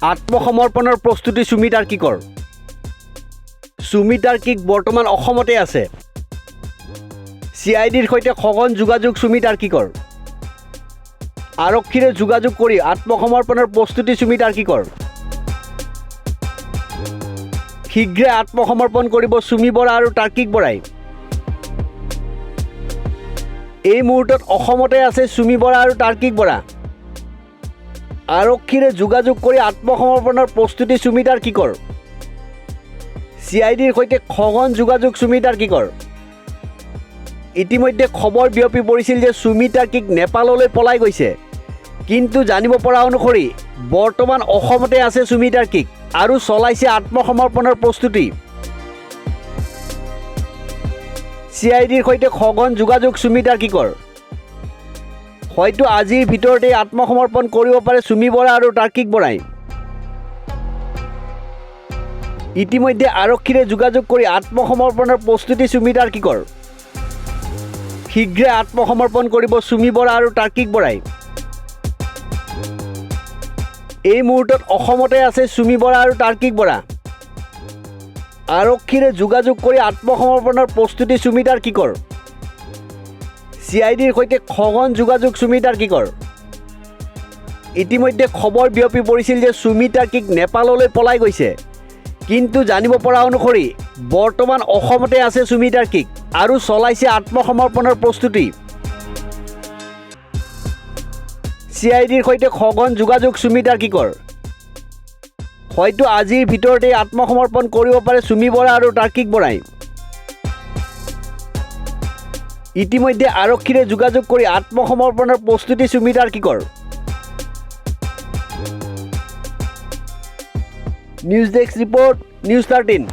আত্মসমৰ্পণৰ প্ৰস্তুতি সুমি তাৰ্কিকৰ। সুমি তাৰ্কিক বৰ্তমান অসমতে আছে। CIDৰ সৈতে সঘন যোগাযোগ সুমি তাৰ্কিকৰ। আৰক্ষীৰে যোগাযোগ কৰি আত্মসমৰ্পণৰ প্ৰস্তুতি সুমি তাৰ্কিকৰ। শীঘ্ৰে আত্মসমৰ্পণ কৰিব সুমি বৰা আৰু তাৰ্কিক বৰাই। এই মুহূৰ্তত অসমতে আছে সুমি বৰা আৰু তাৰ্কিক বৰা। আৰক্ষীৰে যোগাযোগ কৰি আত্মসমৰ্পণৰ প্ৰস্তুতি সুমি তাৰ্কিকৰ। CIDৰ সৈতে সঘন যোগাযোগ সুমি তাৰ্কিকৰ। ইতিমধ্যে খবৰ বিয়পি পৰিছিল যে সুমি তাৰ্কিক নেপাললৈ পলাই গৈছে, কিন্তু জানিব পৰা অনুসৰি বৰ্তমান অসমতে আছে সুমি তাৰ্কিক আৰু চলাইছে আত্মসমৰ্পণৰ প্ৰস্তুতি। CIDৰ সৈতে সঘন যোগাযোগ সুমি তাৰ্কিকৰ। হয়তো আজিৰ ভিতৰতে আত্মসমৰ্পণ কৰিব পাৰে সুমি বৰা আৰু তাৰ্কিক বৰাই। ইতিমধ্যে আৰক্ষীৰে যোগাযোগ কৰি আত্মসমৰ্পণৰ প্ৰস্তুতি সুমি তাৰ্কিকৰ। শীঘ্ৰে আত্মসমৰ্পণ কৰিব সুমি বৰা আৰু তাৰ্কিক বৰাই। এই মুহূৰ্তত অসমতে আছে সুমি বৰা আৰু তাৰ্কিক বৰা। আৰক্ষীৰে যোগাযোগ কৰি আত্মসমৰ্পণৰ প্ৰস্তুতি সুমি তাৰ্কিকৰ। CIDৰ সৈতে সঘন যোগাযোগ সুমি তাৰ্কিকৰ। ইতিমধ্যে খবৰ বিয়পি পৰিছিল যে সুমি তাৰ্কিক নেপাললৈ পলাই গৈছে, কিন্তু জানিব পৰা অনুসৰি বৰ্তমান অসমতে আছে সুমি তাৰ্কিক আৰু চলাইছে আত্মসমৰ্পণৰ প্ৰস্তুতি। CIDৰ সৈতে সঘন যোগাযোগ সুমি তাৰ্কিকৰ। হয়তো আজিৰ ভিতৰতে আত্মসমৰ্পণ কৰিব পাৰে সুমি বৰা আৰু তাৰ্কিক বৰাই। ইতিমধ্যে আৰক্ষীৰে যোগাযোগ কৰি আত্মসমৰ্পণৰ প্ৰস্তুতি সুমি তাৰ্কিকৰ। News desk report, news 13।